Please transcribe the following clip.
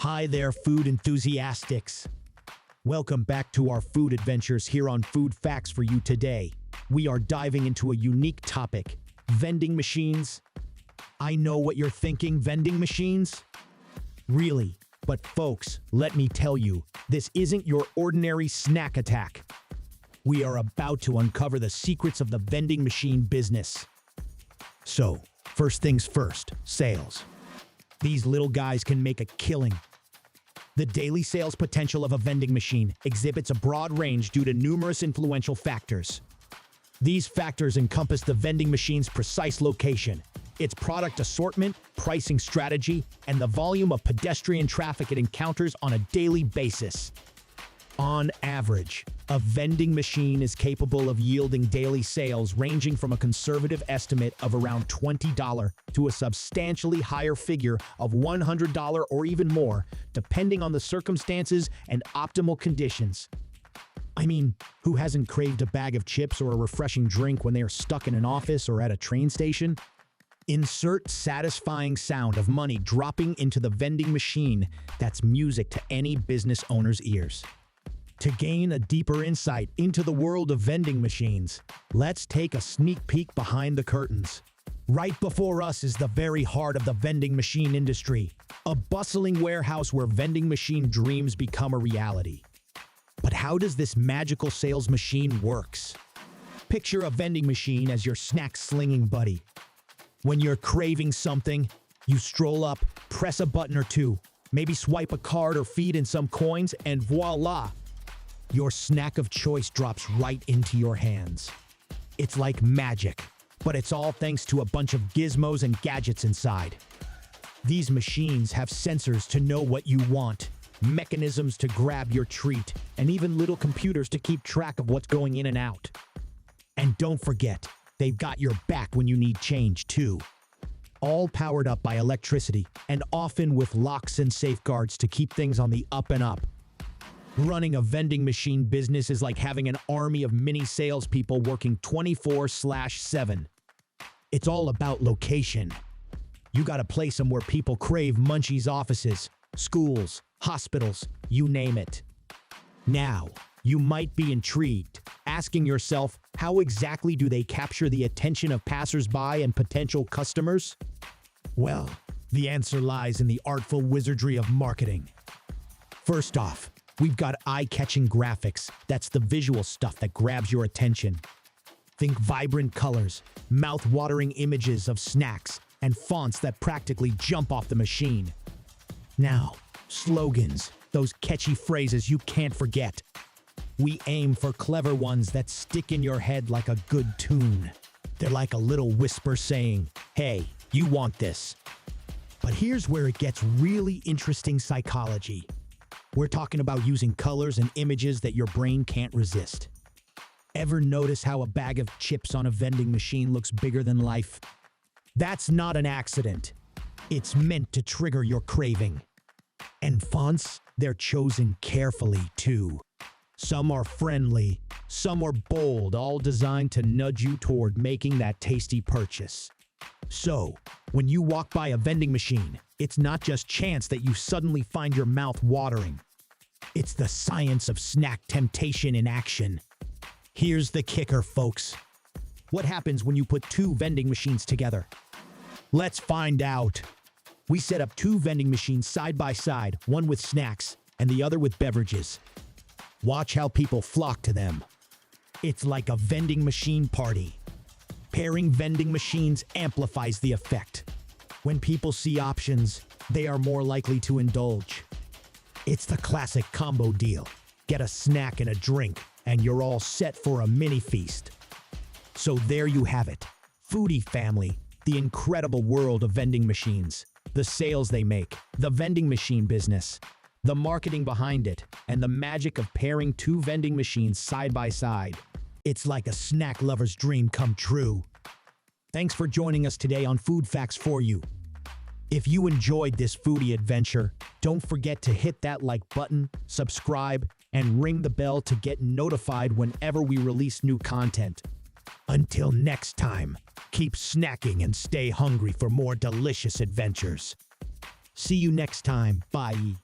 Hi there, food enthusiastics. Welcome back to our food adventures here on Food Facts for you today. We are diving into a unique topic, vending machines. I know what you're thinking, vending machines? Really? But folks, let me tell you, this isn't your ordinary snack attack. We are about to uncover the secrets of the vending machine business. So, first things first, sales. These little guys can make a killing. The daily sales potential of a vending machine exhibits a broad range due to numerous influential factors. These factors encompass the vending machine's precise location, its product assortment, pricing strategy, and the volume of pedestrian traffic it encounters on a daily basis. On average, a vending machine is capable of yielding daily sales ranging from a conservative estimate of around $20 to a substantially higher figure of $100 or even more, depending on the circumstances and optimal conditions. I mean, who hasn't craved a bag of chips or a refreshing drink when they are stuck in an office or at a train station? Insert satisfying sound of money dropping into the vending machine that's music to any business owner's ears. To gain a deeper insight into the world of vending machines, let's take a sneak peek behind the curtains. Right before us is the very heart of the vending machine industry, a bustling warehouse where vending machine dreams become a reality. But how does this magical sales machine works? Picture a vending machine as your snack-slinging buddy. When you're craving something, you stroll up, press a button or two, maybe swipe a card or feed in some coins, and voila! Your snack of choice drops right into your hands. It's like magic, but it's all thanks to a bunch of gizmos and gadgets inside. These machines have sensors to know what you want, mechanisms to grab your treat, and even little computers to keep track of what's going in and out. And don't forget, they've got your back when you need change too. All powered up by electricity, and often with locks and safeguards to keep things on the up and up. Running a vending machine business is like having an army of mini salespeople working 24/7. It's all about location. You gotta place them where people crave munchies offices, schools, hospitals, you name it. Now, you might be intrigued, asking yourself, how exactly do they capture the attention of passersby and potential customers? Well, the answer lies in the artful wizardry of marketing. First off, we've got eye-catching graphics. That's the visual stuff that grabs your attention. Think vibrant colors, mouth-watering images of snacks, and fonts that practically jump off the machine. Now, slogans, those catchy phrases you can't forget. We aim for clever ones that stick in your head like a good tune. They're like a little whisper saying, hey, you want this. But here's where it gets really interesting psychology. We're talking about using colors and images that your brain can't resist. Ever notice how a bag of chips on a vending machine looks bigger than life? That's not an accident. It's meant to trigger your craving. And fonts, they're chosen carefully too. Some are friendly, some are bold, all designed to nudge you toward making that tasty purchase. So, when you walk by a vending machine, it's not just chance that you suddenly find your mouth watering. It's the science of snack temptation in action. Here's the kicker, folks. What happens when you put two vending machines together? Let's find out. We set up two vending machines side by side, one with snacks and the other with beverages. Watch how people flock to them. It's like a vending machine party. Pairing vending machines amplifies the effect. When people see options, they are more likely to indulge. It's the classic combo deal. Get a snack and a drink, and you're all set for a mini feast. So there you have it. Foodie family, the incredible world of vending machines, the sales they make, the vending machine business, the marketing behind it, and the magic of pairing two vending machines side by side. It's like a snack lover's dream come true. Thanks for joining us today on Food Facts for You. If you enjoyed this foodie adventure, don't forget to hit that like button, subscribe, and ring the bell to get notified whenever we release new content. Until next time, keep snacking and stay hungry for more delicious adventures. See you next time. Bye.